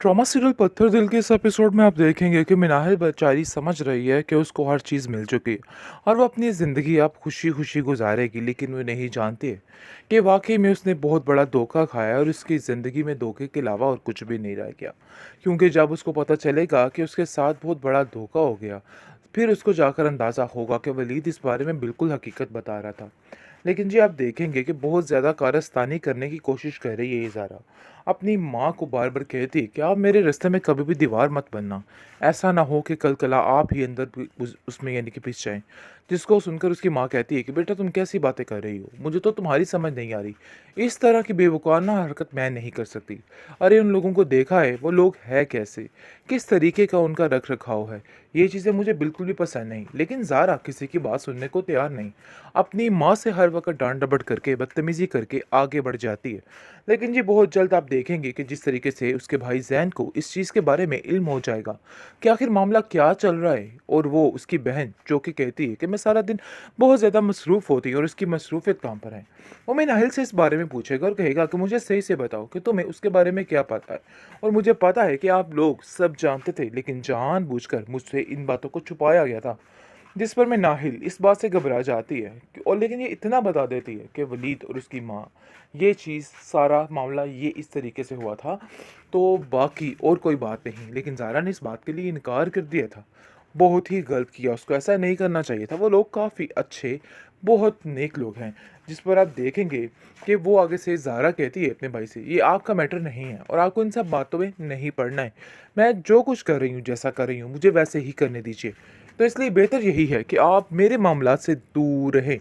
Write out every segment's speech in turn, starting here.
Trauma serial पत्थर दिल के इस एपिसोड में आप देखेंगे कि मिनाहिल बेचारी समझ रही है कि उसको हर चीज़ मिल चुकी है और वो अपनी ज़िंदगी अब खुशी खुशी गुजारेगी, लेकिन वो नहीं जानती है कि वाकई में उसने बहुत बड़ा धोखा खाया और उसकी ज़िंदगी में धोखे के अलावा और कुछ भी नहीं रह गया। क्योंकि जब उसको पता चलेगा कि उसके साथ बहुत बड़ा धोखा हो गया, फिर उसको जाकर अंदाज़ा होगा कि वलीद इस बारे में बिल्कुल हकीकत बता रहा था। लेकिन जी आप देखेंगे कि बहुत ज़्यादा कारस्तानी करने की कोशिश कर रही है ये ज़ारा। अपनी माँ को बार-बार कहती है कि आप मेरे रास्ते में कभी भी दीवार मत बनना। ऐसा ना हो कि कल-कला आप ही अंदर भी उसमें यानी कि पिस जाएँ। जिसको सुनकर उसकी माँ कहती है कि बेटा तुम कैसी बातें कर रही हो? मुझे तो तुम्हारी समझ नहीं आ रही। इस तरह की बेवकूफ़ाना हरकत मैं नहीं कर सकती। अरे उन लोगों को देखा है, वो लोग हैं कैसे? किस तरीके का उनका रख-रखाव है? ये चीज़ें मुझे बिल्कुल भी पसंद नहीं। लेकिन ज़ारा किसी की बात सुनने को तैयार नहीं। अपनी माँ से हर वक़्त डाँट-डपट करके, बदतमीज़ी करके आगे बढ़ जाती है। लेकिन जी बहुत जल्द आप देखेंगे कि जिस तरीके से उसके भाई ज़ैन को इस चीज़ के बारे में इल्म हो जाएगा कि आखिर मामला क्या चल रहा है, और वो उसकी बहन जो कि कहती है कि मैं सारा दिन बहुत ज़्यादा मसरूफ़ होती हूँ और उसकी मसरूफ़ियत काम पर है। वो मैं नाहिल से इस बारे में पूछेगा और कहेगा कि मुझे सही से बताओ कि तुम्हें उसके बारे में क्या पता है? और मुझे पता है कि आप लोग सब जानते थे, लेकिन जानबूझकर मुझसे इन बातों को छुपाया गया था। जिस पर मैं नाहिल इस बात से घबरा जाती है और लेकिन ये इतना बता देती है कि वलीद और उसकी माँ, ये चीज़ सारा मामला ये इस तरीके से हुआ था, तो बाकी और कोई बात नहीं। लेकिन ज़ारा ने इस बात के लिए इनकार कर दिया था। बहुत ही गलत किया, उसको ऐसा नहीं करना चाहिए था। वो लोग काफ़ी अच्छे, बहुत नेक लोग हैं। जिस पर आप देखेंगे कि वो आगे से ज़ारा कहती है अपने भाई से, ये आपका मैटर नहीं है और आपको इन सब बातों में नहीं पड़ना है। मैं जो कुछ कर रही हूँ, जैसा कर रही हूँ, मुझे वैसे ही करने दीजिए। तो इसलिए बेहतर यही है कि आप मेरे मामलात से दूर रहें,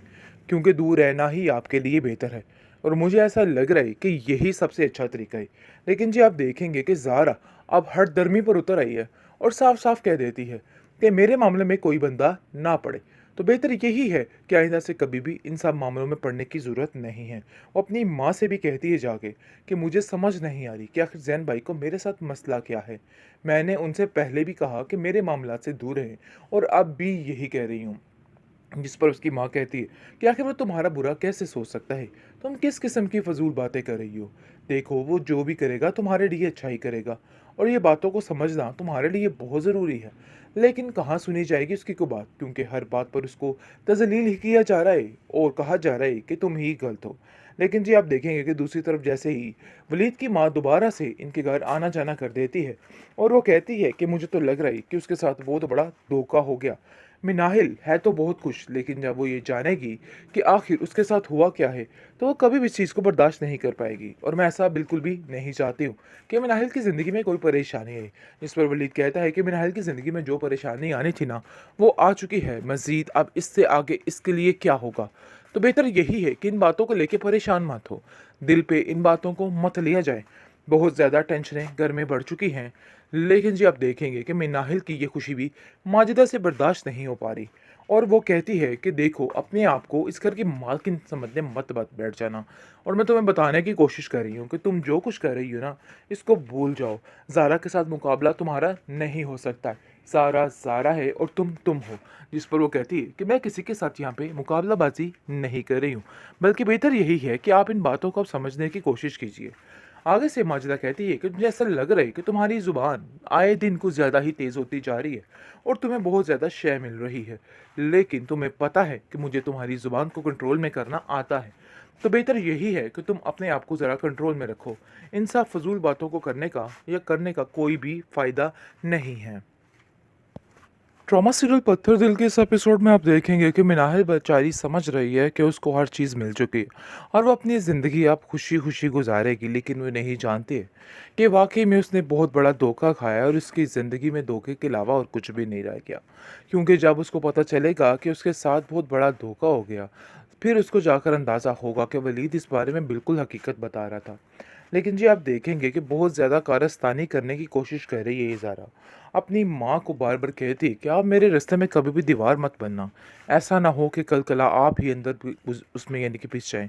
क्योंकि दूर रहना ही आपके लिए बेहतर है। और मुझे ऐसा लग रहा है कि यही सबसे अच्छा तरीका है। लेकिन जी आप देखेंगे कि ज़ारा अब हठधर्मी पर उतर आई है और साफ-साफ कह देती है कि मेरे मामले में कोई बंदा ना पड़े। तो बेहतर यही है कि आइंदा से कभी भी इन सब मामलों में पड़ने की ज़रूरत नहीं है। वो अपनी माँ से भी कहती है जाके कि मुझे समझ नहीं आ रही कि आखिर ज़ैन भाई को मेरे साथ मसला क्या है। मैंने उनसे पहले भी कहा कि मेरे मामलात से दूर रहें और अब भी यही कह रही हूँ। जिस पर उसकी माँ कहती है कि आखिर वो तुम्हारा बुरा कैसे सोच सकता है? तुम किस किस्म की फ़ज़ूल बातें कर रही हो? देखो वो जो भी करेगा तुम्हारे लिए अच्छा ही करेगा और ये बातों को समझना तुम्हारे लिए बहुत ज़रूरी है। लेकिन कहाँ सुनी जाएगी उसकी को बात, क्योंकि हर बात पर उसको तज़लील ही किया जा रहा है और कहा जा रहा है कि तुम ही गलत हो। लेकिन जी आप देखेंगे कि दूसरी तरफ जैसे ही वलीद की माँ दोबारा से इनके घर आना-जाना कर देती है और वो कहती है कि मुझे तो लग रहा है कि उसके साथ बहुत बड़ा धोखा हो गया। मिनाहिल है तो बहुत खुश, लेकिन जब वो ये जानेगी कि आखिर उसके साथ हुआ क्या है, तो वो कभी भी इस चीज़ को बर्दाश्त नहीं कर पाएगी और मैं ऐसा बिल्कुल भी नहीं चाहती हूँ कि मिनाहिल की ज़िंदगी में कोई परेशानी आए। जिस पर वलीद कहता है कि मिनाहिल की ज़िंदगी में जो परेशानी आनी थी ना, वो आ चुकी है, मज़ीद अब इससे आगे इसके लिए क्या होगा? तो बेहतर यही है कि इन बातों को लेके परेशान मत हो, दिल पे इन बातों को मत लिया जाए। बहुत ज़्यादा टेंशनें घर में बढ़ चुकी हैं, लेकिन जी आप देखेंगे कि मिनाहिल की ये खुशी भी माजिदा से बर्दाश्त नहीं हो पा रही और वो कहती है कि देखो अपने आप को इस घर की मालकिन समझने मत बैठ जाना, और मैं तुम्हें बताने की कोशिश कर रही हूँ कि तुम जो कुछ कर रही हो ना, इसको भूल जाओ। ज़ारा के साथ मुकाबला तुम्हारा नहीं हो सकता है। ज़ारा ज़ारा है और तुम हो। जिस पर वो कहती है कि मैं किसी के साथ यहाँ पे मुकाबलाबाजी नहीं कर रही हूँ, बल्कि बेहतर यही है कि आप इन बातों को अब समझने की कोशिश कीजिए। आगे से माजिदा कहती है कि मुझे ऐसा लग रहा है कि तुम्हारी ज़ुबान आए दिन कुछ ज़्यादा ही तेज़ होती जा रही है और तुम्हें बहुत ज़्यादा शय मिल रही है। लेकिन तुम्हें पता है कि मुझे तुम्हारी ज़ुबान को कंट्रोल में करना आता है। तो बेहतर यही है कि तुम अपने आप को ज़रा कंट्रोल में रखो। इन सब फ़ज़ूल बातों को करने का कोई भी फ़ायदा नहीं है। ट्रॉमा सीरियल पत्थर दिल के इस एपिसोड में आप देखेंगे कि मिनाहिल बेचारी समझ रही है कि उसको हर चीज़ मिल चुकी है और वो अपनी ज़िंदगी अब खुशी खुशी गुजारेगी, लेकिन वो नहीं जानती है कि वाकई में उसने बहुत बड़ा धोखा खाया और उसकी ज़िंदगी में धोखे के अलावा और कुछ भी नहीं रह गया। क्योंकि जब उसको पता चलेगा कि उसके साथ बहुत बड़ा धोखा हो गया, फिर उसको जाकर अंदाज़ा होगा कि वलीद इस बारे में बिल्कुल हकीकत बता रहा था। लेकिन जी आप देखेंगे कि बहुत ज़्यादा कारस्तानी करने की कोशिश कर रही है ये ज़ारा। अपनी माँ को बार-बार कहती कि आप मेरे रास्ते में कभी भी दीवार मत बनना। ऐसा ना हो कि कल-कला आप ही अंदर भी उस उसमें यानी कि पिस जाएँ।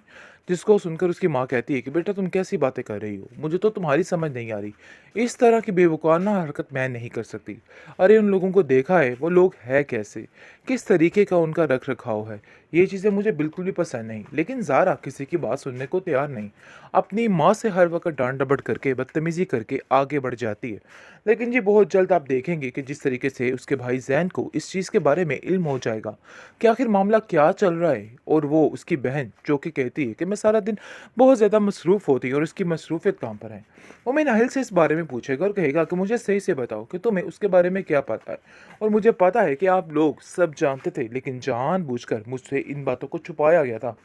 जिसको सुनकर उसकी माँ कहती है कि बेटा तुम कैसी बातें कर रही हो? मुझे तो तुम्हारी समझ नहीं आ रही। इस तरह की बेवकूफ़ाना हरकत मैं नहीं कर सकती। अरे उन लोगों को देखा है, वो लोग हैं कैसे? किस तरीके का उनका रख-रखाव है? ये चीज़ें मुझे बिल्कुल भी पसंद नहीं। लेकिन ज़ारा किसी की बात सुनने को तैयार नहीं। अपनी माँ से हर वक़्त डाँट-डपट करके, बदतमीज़ी करके आगे बढ़ जाती है। लेकिन जी बहुत जल्द आप देखेंगे कि जिस तरीके से उसके भाई ज़ैन को इस चीज़ के बारे में इल्म हो जाएगा कि आखिर मामला क्या चल रहा है, और वो उसकी बहन जो कि कहती है कि मैं सारा दिन बहुत ज़्यादा मसरूफ़ होती हूँ और उसकी मसरूफ़ियत काम पर है। वो मैं नाहिल से इस बारे में पूछेगा और कहेगा कि मुझे सही से बताओ कि तुम्हें उसके बारे में क्या पता है? और मुझे पता है कि आप लोग सब जानते थे, लेकिन जानबूझकर मुझसे इन बातों को छुपाया गया था।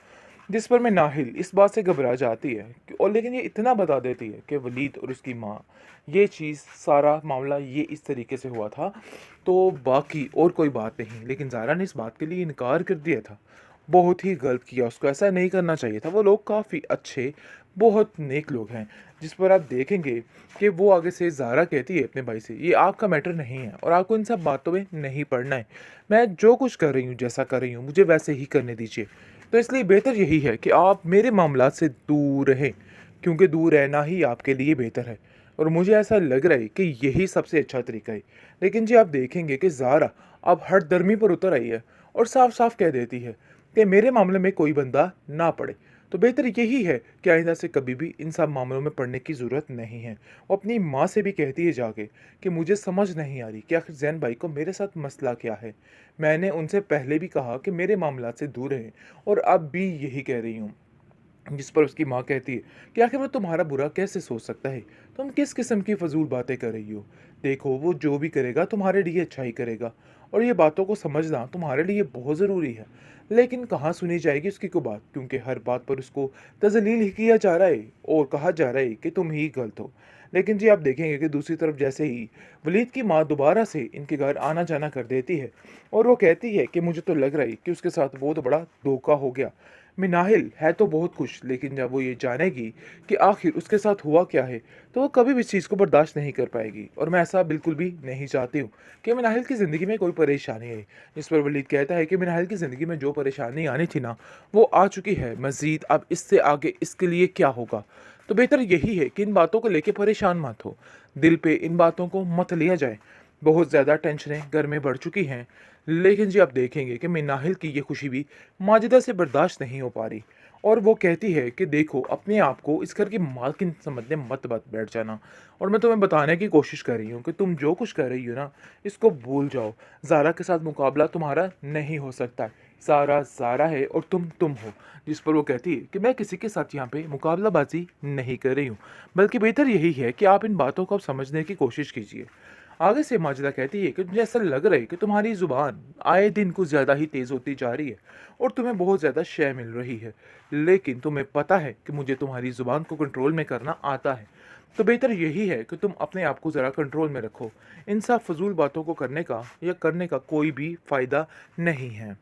जिस पर मैं नाहिल इस बात से घबरा जाती है और लेकिन ये इतना बता देती है कि वलीद और उसकी माँ, ये चीज़ सारा मामला ये इस तरीके से हुआ था, तो बाकी और कोई बात नहीं। लेकिन ज़ारा ने इस बात के लिए इनकार कर दिया था। बहुत ही गलत किया, उसको ऐसा नहीं करना चाहिए था। वो लोग काफ़ी अच्छे, बहुत नेक लोग हैं। जिस पर आप देखेंगे कि वो आगे से ज़ारा कहती है अपने भाई से, ये आपका मैटर नहीं है और आपको इन सब बातों में नहीं पड़ना है। मैं जो कुछ कर रही हूँ, जैसा कर रही हूँ, मुझे वैसे ही करने दीजिए। तो इसलिए बेहतर यही है कि आप मेरे मामलात से दूर रहें, क्योंकि दूर रहना ही आपके लिए बेहतर है। और मुझे ऐसा लग रहा है कि यही सबसे अच्छा तरीका है। लेकिन जी आप देखेंगे कि ज़ारा अब हठधर्मी पर उतर आई है और साफ-साफ कह देती है कि मेरे मामले में कोई बंदा ना पड़े। तो बेहतर यही है कि आइंदा से कभी भी इन सब मामलों में पड़ने की ज़रूरत नहीं है। वो अपनी माँ से भी कहती है जाके कि मुझे समझ नहीं आ रही कि आखिर ज़ैन भाई को मेरे साथ मसला क्या है। मैंने उनसे पहले भी कहा कि मेरे मामलात से दूर रहें और अब भी यही कह रही हूँ। जिस पर उसकी माँ कहती है कि आखिर वो तुम्हारा बुरा कैसे सोच सकता है? तुम किस किस्म की फ़ज़ूल बातें कर रही हो? देखो वो जो भी करेगा तुम्हारे लिए अच्छा ही करेगा और ये बातों को समझना तुम्हारे लिए बहुत ज़रूरी है। लेकिन कहाँ सुनी जाएगी उसकी को बात, क्योंकि हर बात पर उसको तज़लील ही किया जा रहा है और कहा जा रहा है कि तुम ही गलत हो। लेकिन जी आप देखेंगे कि दूसरी तरफ जैसे ही वलीद की माँ दोबारा से इनके घर आना-जाना कर देती है और वो कहती है कि मुझे तो लग रहा है कि उसके साथ बहुत बड़ा धोखा हो गया। मिनाहिल है तो बहुत खुश, लेकिन जब वो ये जानेगी कि आखिर उसके साथ हुआ क्या है, तो वो कभी भी इस चीज़ को बर्दाश्त नहीं कर पाएगी और मैं ऐसा बिल्कुल भी नहीं चाहती हूँ कि मिनाहिल की ज़िंदगी में कोई परेशानी आए। जिस पर वलीद कहता है कि मिनाहिल की ज़िंदगी में जो परेशानी आनी थी ना, वो आ चुकी है। मज़ीद अब इससे आगे इसके लिए क्या होगा? तो बेहतर यही है कि इन बातों को लेके परेशान मत हो। दिल पे इन बातों को मत लिया जाए। बहुत ज़्यादा टेंशनें घर में बढ़ चुकी हैं। लेकिन जी आप देखेंगे कि मिनाहिल की ये खुशी भी माजिदा से बर्दाश्त नहीं हो पा रही और वो कहती है कि देखो अपने आप को इस घर की मालकिन समझने मत बैठ जाना, और मैं तुम्हें बताने की कोशिश कर रही हूँ कि तुम जो कुछ कर रही हो ना, इसको भूल जाओ। ज़ारा के साथ मुकाबला तुम्हारा नहीं हो सकता है। ज़ारा ज़ारा है और तुम हो। जिस पर वो कहती है कि मैं किसी के साथ यहाँ पे मुकाबलाबाजी नहीं कर रही हूँ, बल्कि बेहतर यही है कि आप इन बातों को अब समझने की कोशिश कीजिए। आगे से माजिदा कहती है कि मुझे ऐसा लग रहा है कि तुम्हारी ज़ुबान आए दिन कुछ ज़्यादा ही तेज़ होती जा रही है और तुम्हें बहुत ज़्यादा शय मिल रही है। लेकिन तुम्हें पता है कि मुझे तुम्हारी ज़ुबान को कंट्रोल में करना आता है। तो बेहतर यही है कि तुम अपने आप को ज़रा कंट्रोल में रखो। इन सब फ़ज़ूल बातों को करने का या करने का कोई भी फ़ायदा नहीं है।